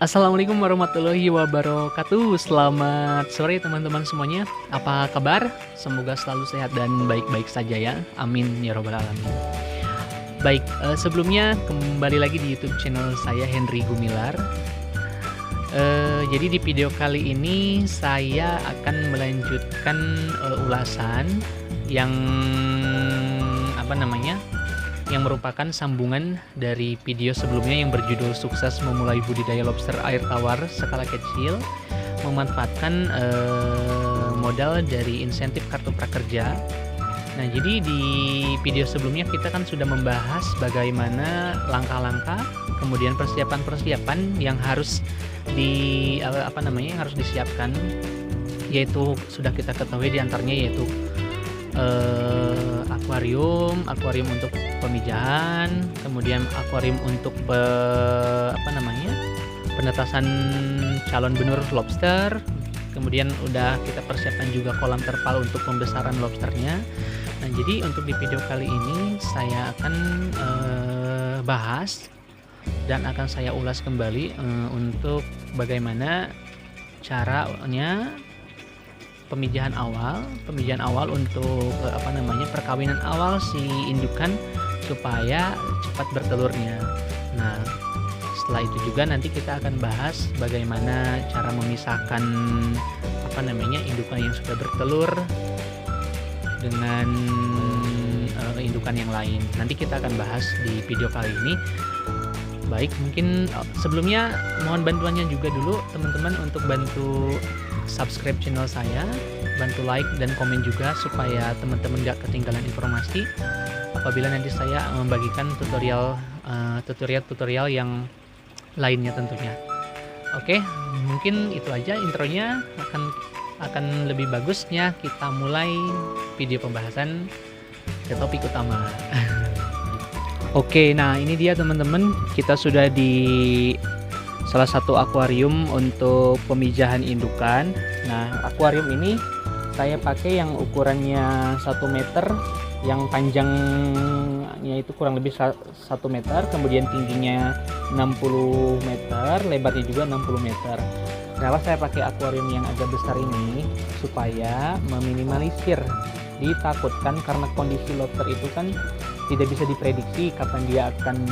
Assalamualaikum warahmatullahi wabarakatuh. Selamat sore teman-teman semuanya. Apa kabar? Semoga selalu sehat dan baik-baik saja ya. Amin ya robbal alamin. Baik, sebelumnya kembali lagi di YouTube channel saya Henry Gumilar. Jadi di video kali ini saya akan melanjutkan ulasan yang yang merupakan sambungan dari video sebelumnya yang berjudul Sukses Memulai Budidaya Lobster Air Tawar Skala Kecil memanfaatkan modal dari insentif Kartu Prakerja. Nah, jadi di video sebelumnya kita kan sudah membahas bagaimana langkah-langkah, kemudian persiapan-persiapan yang harus harus disiapkan, yaitu sudah kita ketahui diantaranya yaitu akuarium untuk pemijahan, kemudian akuarium untuk penetasan calon benur lobster, kemudian udah kita persiapkan juga kolam terpal untuk pembesaran lobsternya. Nah, jadi untuk di video kali ini saya akan bahas dan akan saya ulas kembali untuk bagaimana caranya pemijahan awal untuk perkawinan awal si indukan supaya cepat bertelurnya. Nah, setelah itu juga nanti kita akan bahas bagaimana cara memisahkan indukan yang sudah bertelur dengan indukan yang lain. Nanti kita akan bahas di video kali ini. Baik, mungkin sebelumnya mohon bantuannya juga dulu teman-teman untuk bantu subscribe channel saya, bantu like dan komen juga supaya teman-teman gak ketinggalan informasi apabila nanti saya membagikan tutorial yang lainnya tentunya. Oke, mungkin itu aja intronya. Akan lebih bagusnya kita mulai video pembahasan ke topik utama. Oke, nah ini dia teman-teman, kita sudah di salah satu akuarium untuk pemijahan indukan. Nah, akuarium ini saya pakai yang ukurannya 1 meter, yang panjangnya itu kurang lebih 1 meter, kemudian tingginya 60 meter, lebarnya juga 60 meter. Kenapa saya pakai akuarium yang agak besar ini? Supaya meminimalisir, ditakutkan karena kondisi lobster itu kan tidak bisa diprediksi kapan dia akan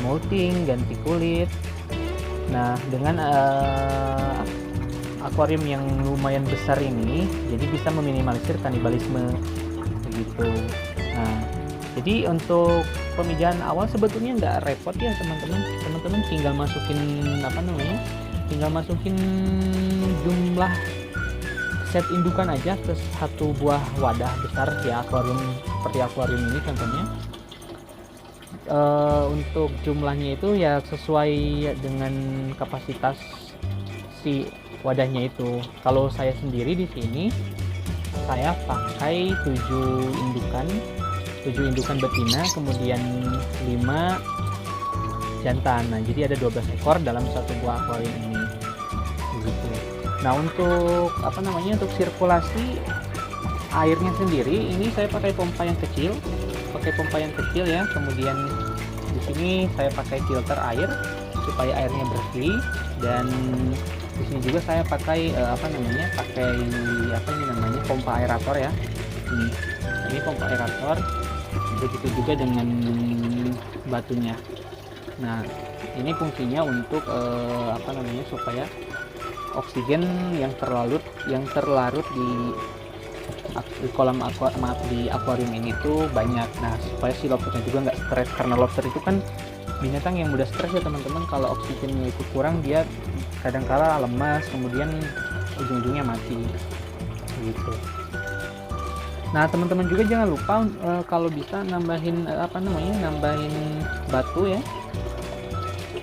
molting, ganti kulit. Nah, dengan akuarium yang lumayan besar ini, jadi bisa meminimalisir kanibalisme begitu. Nah, jadi untuk pemijahan awal sebetulnya nggak repot ya teman-teman. Tinggal masukin jumlah set indukan aja ke satu buah wadah besar ya, akuarium seperti akuarium ini contohnya. Untuk jumlahnya itu ya sesuai dengan kapasitas si wadahnya itu. Kalau saya sendiri di sini saya pakai 7 indukan betina, kemudian 5 jantan. Nah, jadi ada 12 ekor dalam satu buah akuarium ini. Begitu. Nah, untuk untuk sirkulasi airnya sendiri ini saya pakai pompa yang kecil ya. Kemudian di sini saya pakai filter air supaya airnya bersih, dan di sini juga saya pakai pompa aerator ya. Ini pompa aerator, begitu juga dengan batunya. Nah, ini fungsinya untuk supaya oksigen yang terlarut di akuarium ini tuh banyak. Nah, supaya si lobsternya juga nggak stres, karena lobster itu kan binatang yang mudah stres ya teman-teman. Kalau oksigennya itu kurang, dia kadang-kala lemas, kemudian ujung-ujungnya mati gitu. Nah, teman-teman juga jangan lupa kalau bisa nambahin batu ya,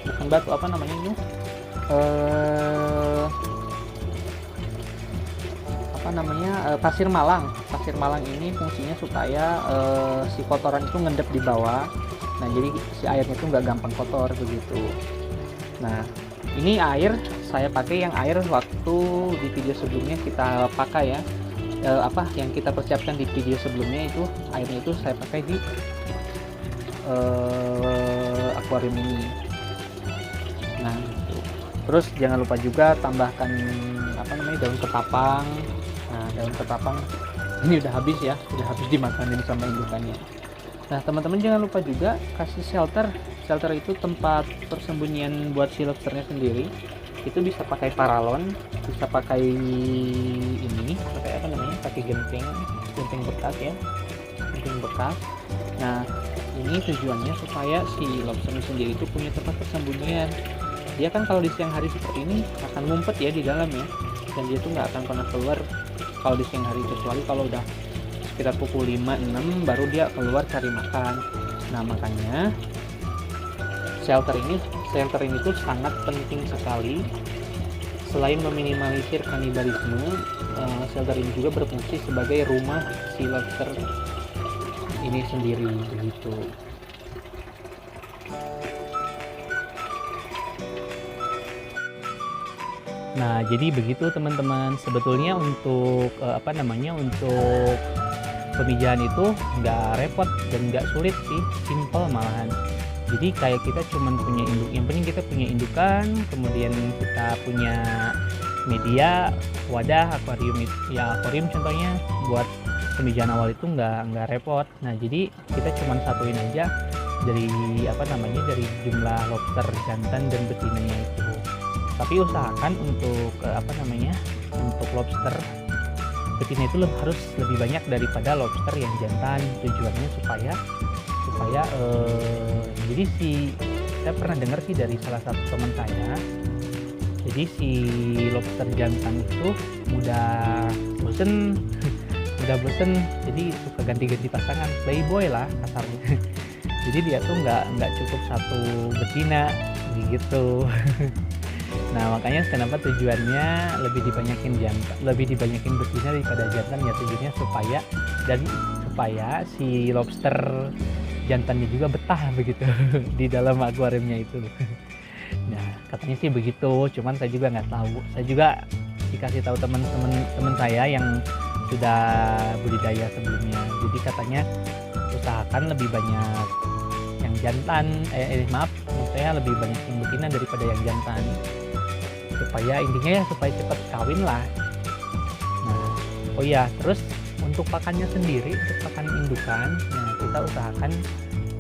bukan batu pasir malang. Pasir malang ini fungsinya supaya si kotoran itu ngendep di bawah. Nah, jadi si airnya itu nggak gampang kotor begitu. Nah, ini air saya pakai yang air waktu di video sebelumnya kita pakai ya. Yang kita persiapkan di video sebelumnya itu airnya itu saya pakai di akuarium ini. Nah, Terus jangan lupa juga tambahkan daun ketapang. Nah, daun ketapang ini udah habis ya, udah habis dimakanin sama indukannya. Nah, teman-teman jangan lupa juga kasih shelter. Shelter itu tempat persembunyian buat si lobsternya sendiri. Itu bisa pakai paralon, bisa pakai ini, pakai genting bekas ya, genting bekas. Nah, ini tujuannya supaya si lobsternya sendiri itu punya tempat persembunyian. Dia kan kalau di siang hari seperti ini akan ngumpet ya di dalam ya, dan dia tuh nggak akan pernah keluar kalau di siang hari, kecuali kalau udah sekitar pukul 5-6 baru dia keluar cari makan. Nah, makanya shelter ini tuh sangat penting sekali. Selain meminimalisir kanibalisme, shelter ini juga berfungsi sebagai rumah si lobster ini sendiri begitu. Nah, jadi begitu teman-teman. Sebetulnya untuk untuk pemijahan itu nggak repot dan nggak sulit sih, simple malahan. Jadi kayak kita cuman punya induk, yang penting kita punya indukan, kemudian kita punya media, wadah, akuarium contohnya buat pemijahan awal itu nggak repot. Nah, jadi kita cuman satuin aja dari dari jumlah lobster jantan dan betinanya itu. Tapi usahakan untuk untuk lobster betina itu harus lebih banyak daripada lobster yang jantan. Tujuannya supaya jadi saya pernah dengar sih dari salah satu teman saya, jadi si lobster jantan itu mudah bosen jadi suka ganti-ganti pasangan, playboy lah kasarnya. Jadi dia tuh nggak cukup satu betina gitu. Nah, makanya kenapa tujuannya lebih dibanyakin betina daripada jantan ya, tujuannya supaya si lobster jantannya juga betah begitu di dalam akuariumnya itu. Nah, katanya sih begitu, cuman saya juga nggak tahu. Saya juga dikasih tahu teman saya yang sudah budidaya sebelumnya. Jadi katanya usahakan lebih banyak yang jantan, maksudnya lebih banyak yang betina daripada yang jantan. Supaya cepat kawin lah. Nah, oh iya, terus untuk pakannya sendiri, untuk pakan indukan, nah kita usahakan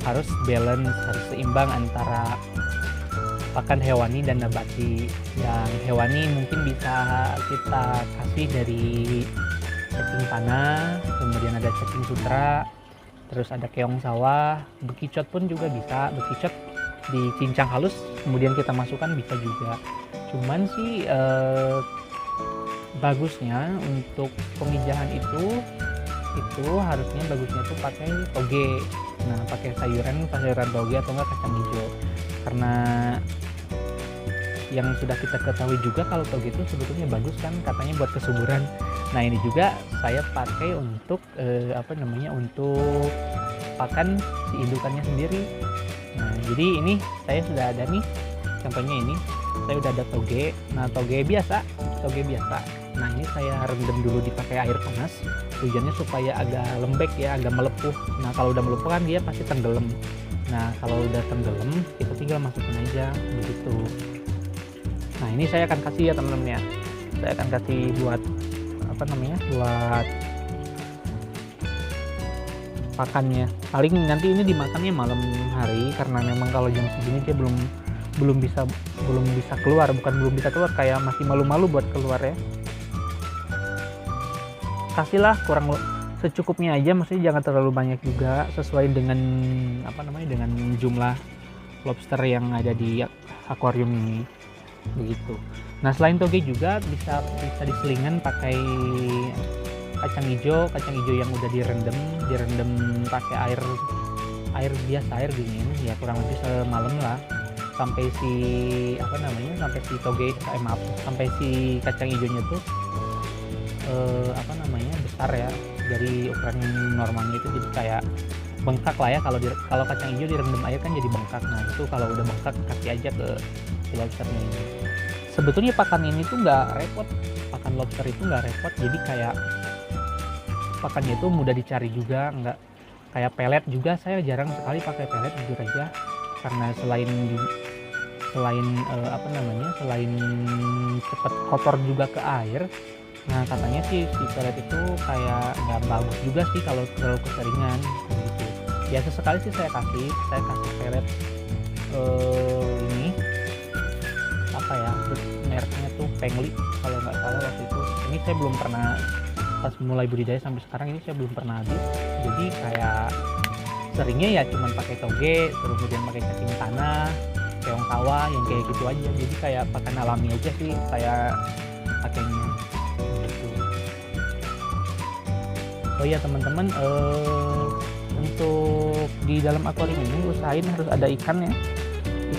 harus balance, harus seimbang antara pakan hewani dan nabati. Yang hewani mungkin bisa kita kasih dari cacing tanah, kemudian ada cacing sutra, terus ada keong sawah, bekicot pun juga bisa. Bekicot dicincang halus kemudian kita masukkan bisa juga. Cuman sih bagusnya untuk pemijahan itu harusnya bagusnya tuh pakai toge. Nah, pakai sayuran toge atau enggak kacang hijau. Karena yang sudah kita ketahui juga kalau toge itu sebetulnya bagus kan, katanya buat kesuburan. Nah, ini juga saya pakai untuk untuk pakan si indukannya sendiri. Nah, jadi ini saya sudah ada nih, contohnya ini saya udah ada toge. Nah, toge biasa. Nah, ini saya rendam dulu dipakai air panas. Tujuannya supaya agak lembek ya, agak melepuh. Nah, kalau udah melepuh kan dia pasti tenggelam. Nah, kalau udah tenggelam kita tinggal masukin aja begitu. Nah, ini saya akan kasih ya teman-teman ya. Saya akan kasih buat buat pakannya. Paling nanti ini dimakannya malam hari, karena memang kalau jam segini dia belum bisa keluar, kayak masih malu-malu buat keluar ya. Kasihlah kurang secukupnya aja, maksudnya jangan terlalu banyak juga, sesuai dengan dengan jumlah lobster yang ada di akuarium ini begitu. Nah, selain toge juga bisa diselingan pakai kacang hijau yang udah direndam pakai air biasa, air dingin ya, kurang lebih semalam lah, sampai si kacang hijaunya tuh besar ya, dari ukuran normalnya itu jadi kayak bengkak lah ya. Kalau kacang hijau direndam air kan jadi bengkak. Nah, itu kalau udah bengkak kasih aja ke si lobsternya ini. Sebetulnya pakan ini tuh nggak repot, pakan lobster itu nggak repot, jadi kayak pakannya itu mudah dicari juga, nggak kayak pelet juga. Saya jarang sekali pakai pelet jujur aja, karena selain selain cepat kotor juga ke air. Nah katanya sih si pelet itu kayak nggak bagus juga sih kalau terlalu keseringan gitu. Biasa sekali sih saya kasih pelet ini apa ya, mereknya tuh Pengli kalau nggak salah waktu itu. Ini saya belum pernah, pas mulai budidaya sampai sekarang ini saya belum pernah habis. Jadi kayak seringnya ya cuman pakai toge, terus kemudian pakai cacing tanah, keong sawah yang kayak gitu aja. Jadi kayak pakan alami aja sih saya pakainya gitu. Oh iya teman-teman, untuk di dalam akuarium ini usahain harus ada ikannya.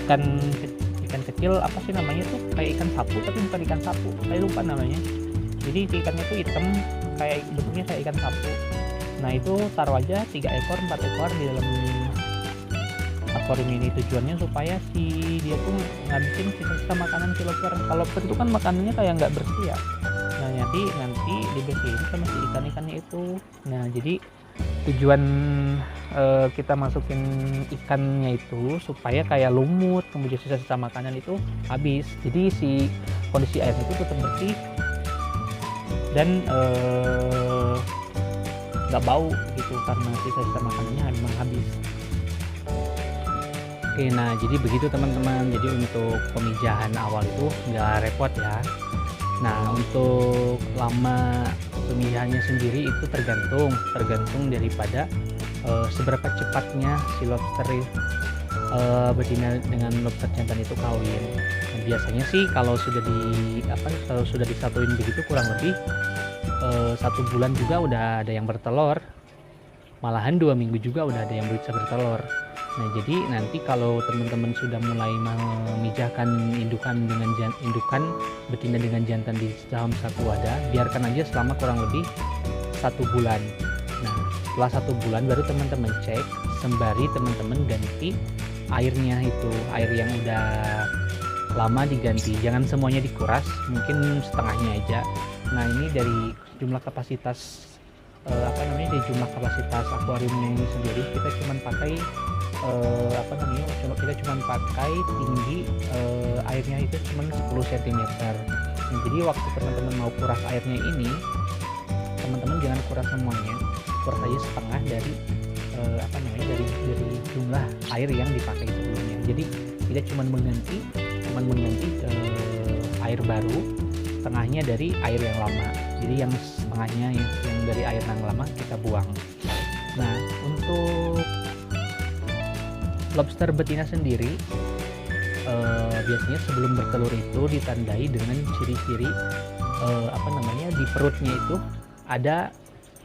Ikan kecil apa sih namanya tuh, kayak ikan sapu tapi bukan ikan sapu, saya lupa namanya. Jadi si ikannya tuh hitam, kayak bentuknya kayak ikan sapu. Nah itu taruh aja 3 ekor 4 ekor di dalam akuarium ini. Tujuannya supaya si dia tuh ngabisin sisa-sisa makanan si lobster. Kalau lobster itu kan makanannya kayak nggak bersih ya. Nah nanti dibersihin sama si ikan-ikannya itu. Nah jadi tujuan kita masukin ikannya itu supaya kayak lumut, kemudian sisa-sisa makanan itu habis. Jadi si kondisi airnya itu tetap bersih dan nggak bau gitu karena sisa-sisa makanannya memang habis. Oke, nah jadi begitu teman-teman. Jadi untuk pemijahan awal itu nggak repot ya. Nah untuk lama pemijahannya sendiri itu tergantung daripada seberapa cepatnya si lobster betina dengan lobster jantan itu kawin. Nah, biasanya sih kalau sudah disatuin begitu kurang lebih 1 bulan juga udah ada yang bertelur, malahan 2 minggu juga udah ada yang bisa bertelur. Nah jadi nanti kalau teman-teman sudah mulai memijahkan indukan betina dengan jantan di dalam satu wadah, biarkan aja selama kurang lebih 1 bulan. Nah setelah 1 bulan baru teman-teman cek, sembari teman-teman ganti airnya, itu air yang udah lama diganti, jangan semuanya dikuras, mungkin setengahnya aja. Nah ini dari jumlah kapasitas dari jumlah kapasitas akuariumnya ini sendiri kita cuma pakai tinggi airnya itu cuma 10 cm. Nah, jadi waktu teman-teman mau kuras airnya ini, teman-teman jangan kuras semuanya, kuras aja setengah dari dari jumlah air yang dipakai sebelumnya. Jadi kita cuma mengganti air baru, setengahnya dari air yang lama. Jadi yang setengahnya yang dari air yang lama kita buang. Nah untuk lobster betina sendiri biasanya sebelum bertelur itu ditandai dengan ciri-ciri di perutnya itu ada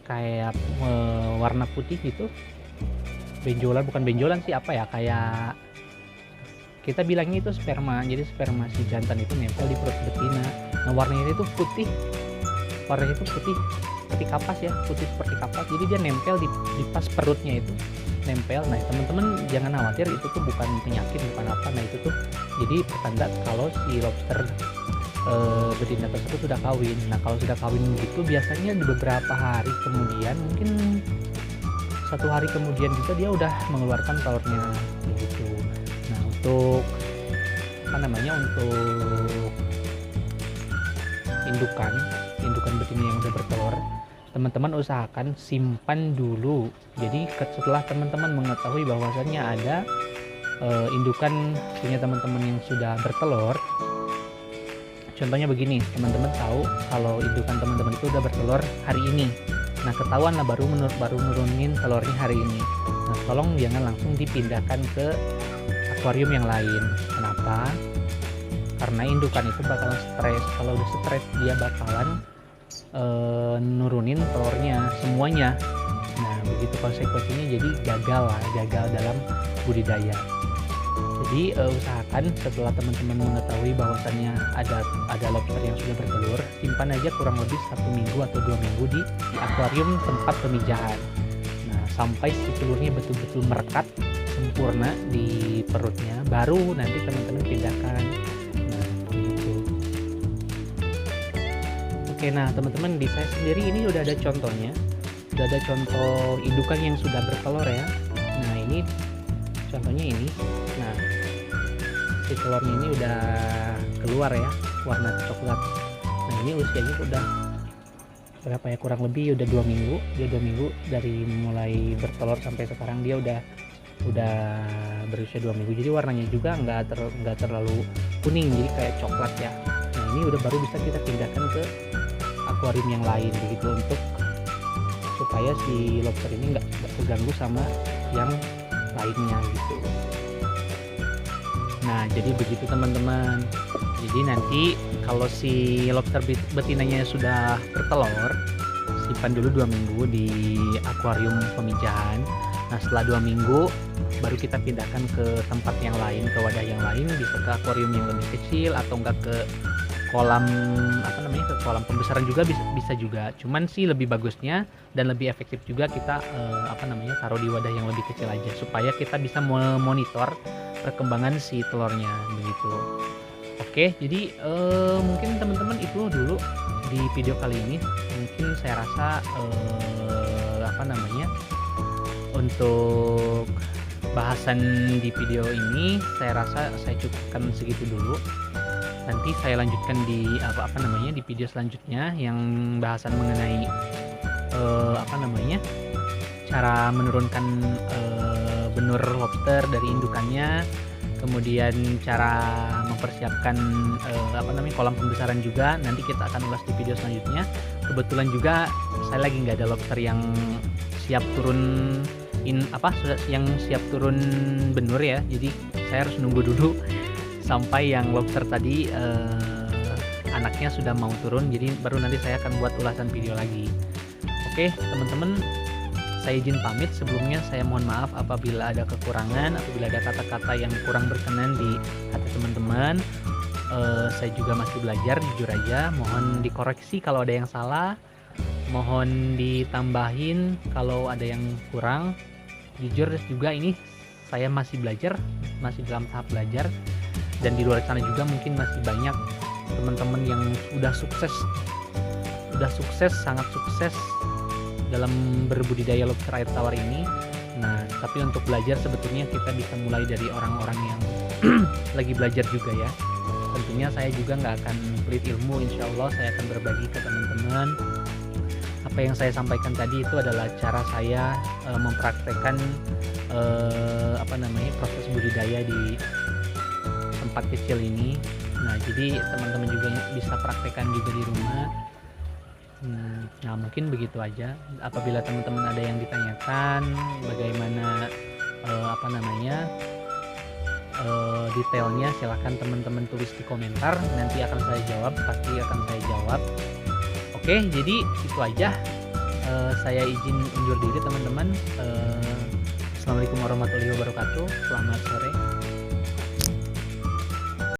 kayak warna putih gitu, bukan benjolan sih, kayak kita bilangnya itu sperma. Jadi sperma si jantan itu nempel di perut betina. Nah warnanya itu putih seperti kapas ya, putih seperti kapas. Jadi dia nempel di pas perutnya itu nempel. Nah teman-teman jangan khawatir, itu tuh bukan penyakit, bukan apa. Nah itu tuh jadi pertanda kalau si lobster betina tersebut sudah kawin. Nah kalau sudah kawin gitu biasanya di beberapa hari kemudian, mungkin 1 hari kemudian juga dia udah mengeluarkan telurnya gitu. Nah untuk indukan betina yang udah bertelur, teman-teman usahakan simpan dulu. Jadi setelah teman-teman mengetahui bahwasannya ada indukan punya teman-teman yang sudah bertelur, contohnya begini, teman-teman tahu kalau indukan teman-teman itu udah bertelur hari ini. Nah ketahuan lah baru nurunin telurnya hari ini. Nah tolong jangan langsung dipindahkan ke akuarium yang lain. Kenapa? Karena indukan itu bakalan stres. Kalau udah stres dia bakalan nurunin telurnya semuanya. Nah begitu konsekuensinya, jadi gagal dalam budidaya. Jadi usahakan setelah teman-teman mengetahui bahwasannya ada lobster yang sudah bertelur, simpan aja kurang lebih 1 minggu atau 2 minggu di akuarium tempat pemijahan. Nah sampai si telurnya betul-betul merekat sempurna di perutnya, baru nanti teman-teman pindahkan. Nah begitu. Oke, nah teman-teman, di saya sendiri ini udah ada contohnya, udah ada contoh indukan yang sudah bertelur ya. Nah ini contohnya ini. Nah si telurnya ini udah keluar ya warna coklat. Nah ini usianya udah berapa ya, kurang lebih udah 2 minggu. Dia 2 minggu dari mulai bertelur sampai sekarang dia udah berusia 2 minggu. Jadi warnanya juga nggak terlalu kuning, jadi kayak coklat ya. Nah ini udah baru bisa kita pindahkan ke akuarium yang lain begitu, untuk supaya si lobster ini nggak terganggu sama yang lainnya gitu. Nah jadi begitu teman-teman. Jadi nanti kalau si lobster betinanya sudah bertelur, simpan dulu 2 minggu di akuarium pemijahan. Nah setelah 2 minggu baru kita pindahkan ke tempat yang lain, ke wadah yang lain, bisa ke akuarium yang lebih kecil atau enggak ke kolam ke kolam pembesaran juga bisa juga. Cuman sih lebih bagusnya dan lebih efektif juga kita taruh di wadah yang lebih kecil aja, supaya kita bisa memonitor perkembangan si telurnya begitu. Oke, jadi mungkin teman-teman itu dulu di video kali ini. Mungkin saya rasa untuk bahasan di video ini saya rasa saya cukupkan segitu dulu. Nanti saya lanjutkan di di video selanjutnya yang bahasan mengenai cara menurunkan benur lobster dari indukannya, kemudian cara mempersiapkan kolam pembesaran juga. Nanti kita akan ulas di video selanjutnya. Kebetulan juga saya lagi nggak ada lobster yang siap turun benur ya, jadi saya harus nunggu dulu sampai yang lobster tadi anaknya sudah mau turun, jadi baru nanti saya akan buat ulasan video lagi. Oke teman-teman, saya izin pamit. Sebelumnya saya mohon maaf apabila ada kekurangan, apabila ada kata-kata yang kurang berkenan di hati teman-teman. Saya juga masih belajar, jujur aja. Mohon dikoreksi kalau ada yang salah, mohon ditambahin kalau ada yang kurang. Jujur juga ini saya masih belajar, masih dalam tahap belajar, dan di luar sana juga mungkin masih banyak teman-teman yang sudah sukses, sangat sukses dalam berbudidaya lobster air tawar ini. Nah, tapi untuk belajar sebetulnya kita bisa mulai dari orang-orang yang lagi belajar juga ya. Tentunya saya juga nggak akan pelit ilmu, insya Allah saya akan berbagi ke teman-teman. Apa yang saya sampaikan tadi itu adalah cara saya mempraktekkan proses budidaya di tempat kecil ini. Nah, jadi teman-teman juga bisa praktekkan juga di rumah. Nah, mungkin begitu aja. Apabila teman-teman ada yang ditanyakan bagaimana detailnya, silahkan teman-teman tulis di komentar. Nanti akan saya jawab, pasti akan saya jawab. Oke, jadi itu aja. Saya izin undur diri teman-teman. Assalamualaikum warahmatullahi wabarakatuh. Selamat sore.